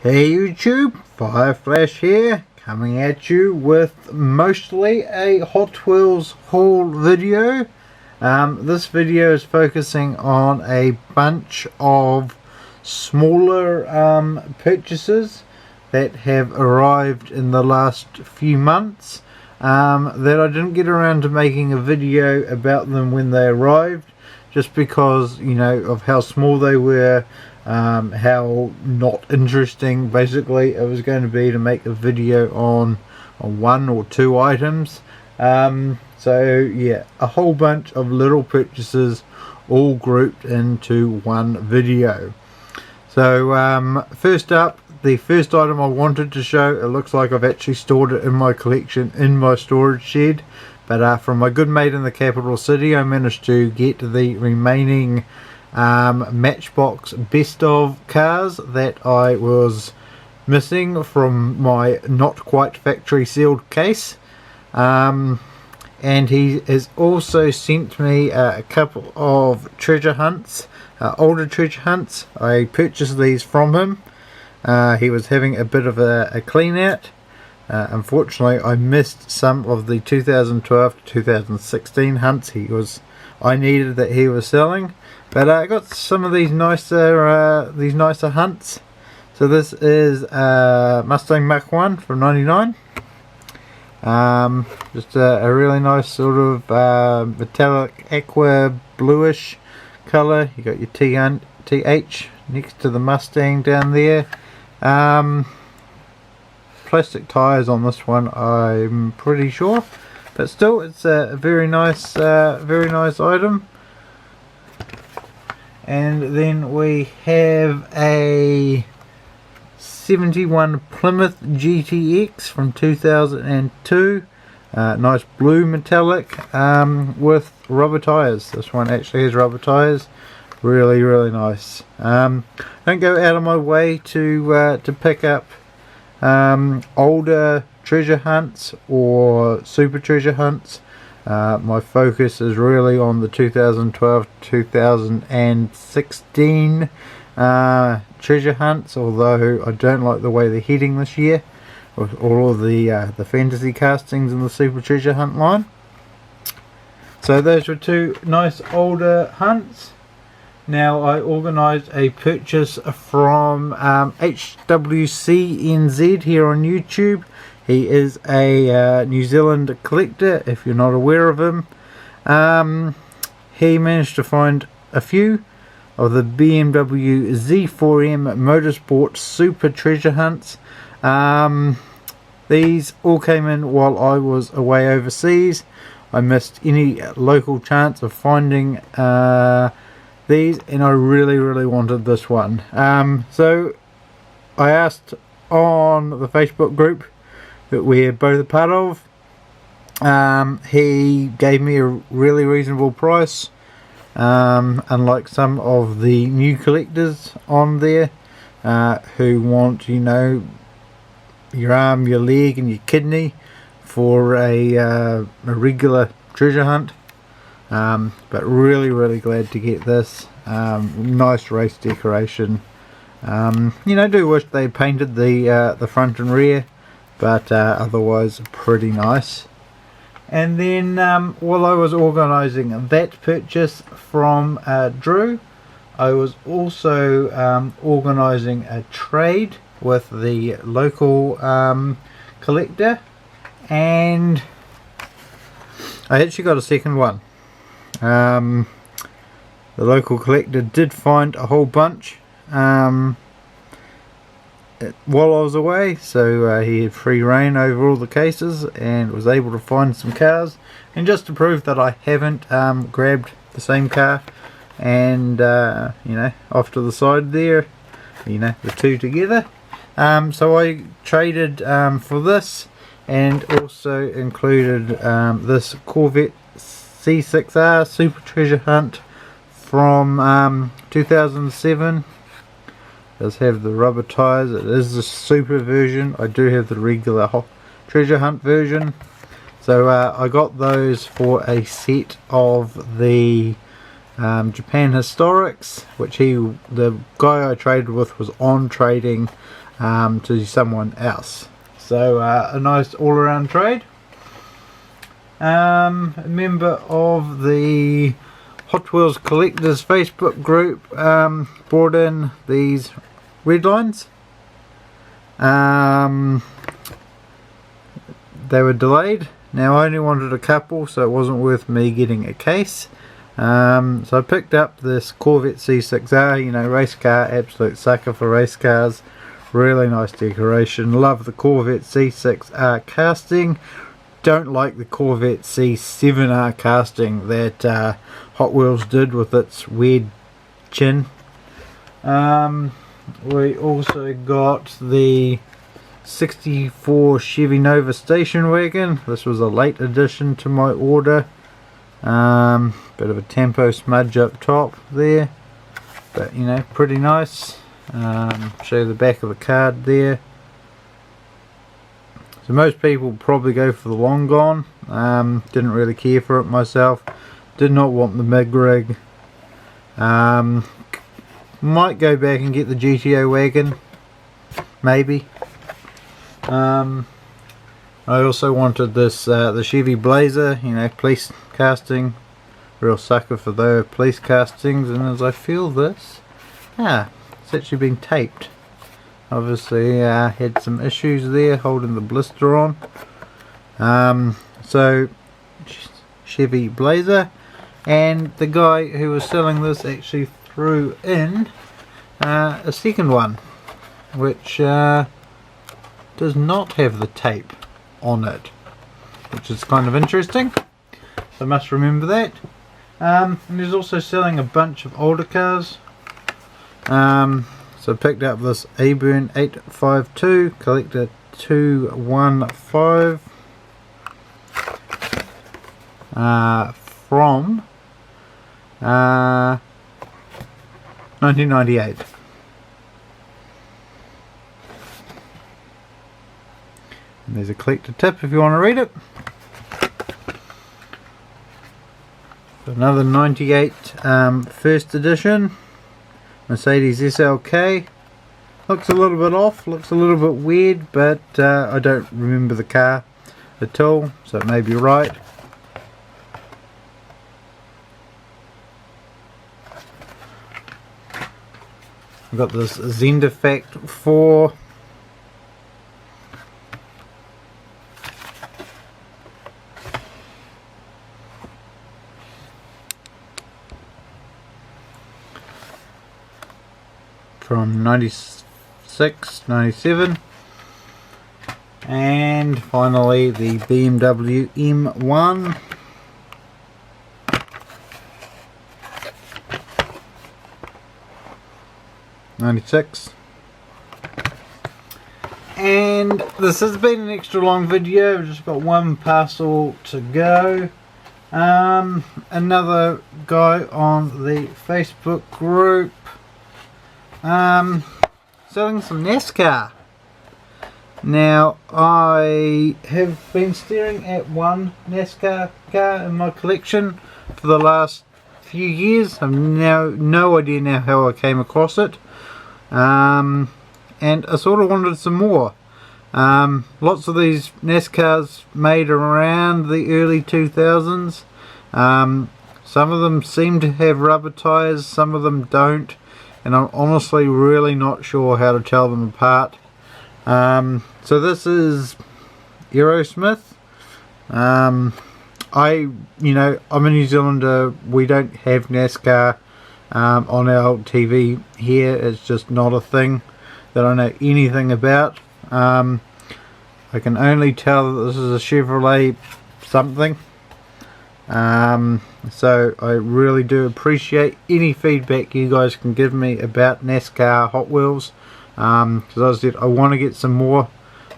Hey YouTube, Fireflash here, coming at you with mostly a Hot Wheels haul video. This video is focusing on a bunch of smaller purchases that have arrived in the last few months that I didn't get around to making a video about them when they arrived, just because, you know, of how small they were. How not interesting basically it was going to be to make a video on one or two items. So yeah, a whole bunch of little purchases all grouped into one video. So first up, the first item I wanted to show, it looks like I've actually stored it in my collection in my storage shed, but from my good mate in the capital city I managed to get the remaining Matchbox best of cars that I was missing from my not quite factory sealed case, and he has also sent me a couple of treasure hunts, older treasure hunts. I purchased these from him. He was having a bit of a clean out. Unfortunately I missed some of the 2012 to 2016 hunts I needed that he was selling. But I got some of these nicer hunts. So this is Mustang Mach 1 from '99. Just a really nice sort of metallic aqua bluish colour. You got your TH next to the Mustang down there. Plastic tyres on this one, I'm pretty sure, but still, it's a very nice item. And then we have a 71 Plymouth GTX from 2002. Nice blue metallic with rubber tyres. This one actually has rubber tyres. Really nice. Don't go out of my way to pick up older treasure hunts or super treasure hunts. My focus is really on the 2012-2016 treasure hunts, although I don't like the way they're heading this year with all of the fantasy castings in the super treasure hunt line. So those were two nice older hunts. Now I organised a purchase from HWCNZ here on YouTube. He is a New Zealand collector, if you're not aware of him. He managed to find a few of the BMW Z4M Motorsport Super Treasure Hunts. These all came in while I was away overseas. I missed any local chance of finding these, and I really wanted this one. So I asked on the Facebook group that we're both a part of. He gave me a really reasonable price, unlike some of the new collectors on there who want, you know, your arm, your leg and your kidney for a regular treasure hunt. But really glad to get this. Nice race decoration. You know, do wish they painted the front and rear, but otherwise pretty nice. And then while I was organising that purchase from Drew, I was also organising a trade with the local collector, and I actually got a second one. The local collector did find a whole bunch while I was away, so he had free reign over all the cases and was able to find some cars. And just to prove that I haven't grabbed the same car and you know, off to the side there, you know, the two together, so I traded for this, and also included this Corvette C6R Super Treasure Hunt from 2007. Does have the rubber tyres. It is the super version. I do have the regular treasure hunt version. So I got those for a set of the Japan Historics, which the guy I traded with was on trading to someone else. So a nice all-around trade. A member of the Hot Wheels Collectors Facebook group brought in these red lines. They were delayed. Now I only wanted a couple, so it wasn't worth me getting a case. So I picked up this Corvette C6R, you know, race car, absolute sucker for race cars. Really nice decoration. Love the Corvette C6R casting. Don't like the Corvette C7R casting that Hot Wheels did with its weird chin. We also got the 64 Chevy Nova station wagon. This was a late addition to my order. Bit of a tempo smudge up top there, but you know, pretty nice. Show you the back of the card there. So most people probably go for the long gone. Didn't really care for it myself. Did not want the MIG rig. Might go back and get the GTO wagon, maybe. I also wanted this the Chevy Blazer, you know, police casting. Real sucker for the police castings. And as I feel this, it's actually been taped. Obviously had some issues there holding the blister on. So Chevy Blazer, and the guy who was selling this actually threw in a second one, which does not have the tape on it, which is kind of interesting. So I must remember that. And he's also selling a bunch of older cars. So I picked up this Aburn 852 Collector 215 from 1998. And there's a collector tip if you want to read it. Another 98 first edition Mercedes SLK. Looks a little bit off, looks a little bit weird, but I don't remember the car at all, so it may be right. I've got this Zendafact 4. From 96, 97. And finally the BMW M1. '96. And this has been an extra long video. I've just got one parcel to go. Another guy on the Facebook group selling some NASCAR. Now I have been staring at one NASCAR car in my collection for the last few years. I've now no idea now how I came across it, and I sort of wanted some more. Lots of these NASCARs made around the early 2000s. Some of them seem to have rubber tires, some of them don't, and I'm honestly really not sure how to tell them apart. So this is Aerosmith. I'm a New Zealander. We don't have NASCAR on our TV here. It's just not a thing that I know anything about. I can only tell that this is a Chevrolet something. So I really do appreciate any feedback you guys can give me about NASCAR Hot Wheels, because as I said, I want to get some more.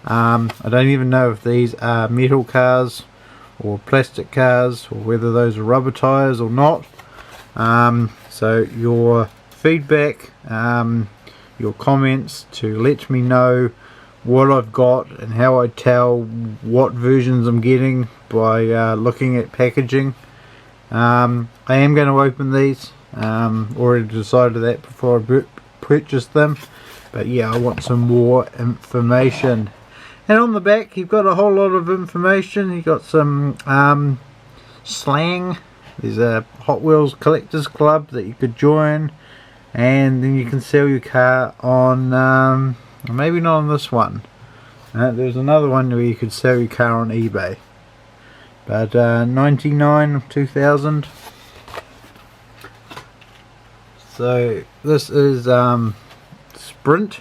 I don't even know if these are metal cars or plastic cars, or whether those are rubber tires or not. So your feedback, your comments to let me know what I've got and how I tell what versions I'm getting by looking at packaging. I am going to open these. Already decided that before I purchased them. But yeah, I want some more information. And on the back you've got a whole lot of information. You've got some slang. There's a Hot Wheels Collectors Club that you could join, and then you can sell your car on maybe not on this one. There's another one where you could sell your car on eBay, but 99, 2000. So this is Sprint.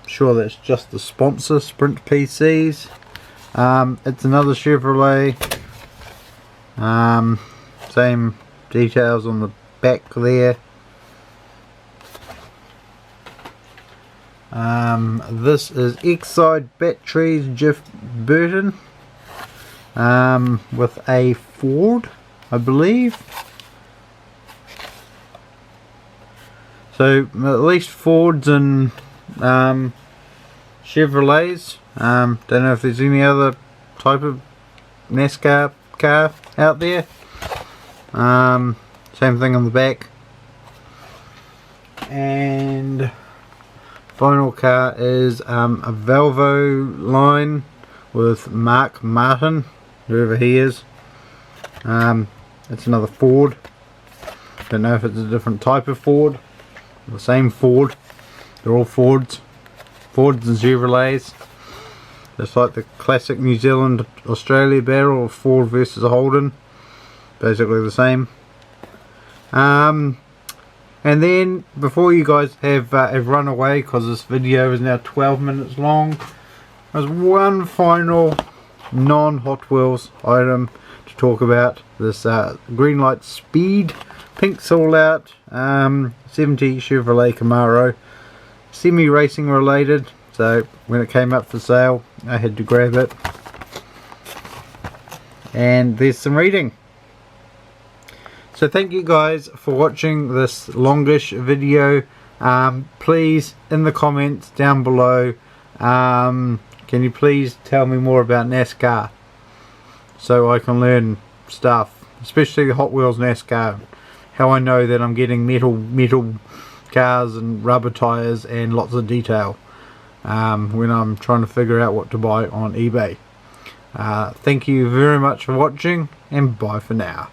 Sure, that's just the sponsor, Sprint PCs. It's another Chevrolet. Same details on the back there. This is Exide Batteries, Jeff Burton, with a Ford, I believe. So at least Fords and Chevrolets. Don't know if there's any other type of NASCAR car out there. Same thing on the back. And final car is a Volvo line with Mark Martin, whoever he is. It's another Ford. Don't know if it's a different type of Ford. The same Ford. They're all Fords. Fords and Chevrolets. Just like the classic New Zealand Australia battle of Ford versus Holden. Basically the same. And then before you guys have run away, because this video is now 12 minutes long, there's one final non-Hot Wheels item to talk about. This Greenlight Speed Pink's all out 70 Chevrolet Camaro, semi-racing related. So when it came up for sale, I had to grab it. And there's some reading. So thank you guys for watching this longish video. Please, in the comments down below, can you please tell me more about NASCAR, so I can learn stuff, especially the Hot Wheels NASCAR, how I know that I'm getting metal cars and rubber tires and lots of detail when I'm trying to figure out what to buy on eBay. Thank you very much for watching, and bye for now.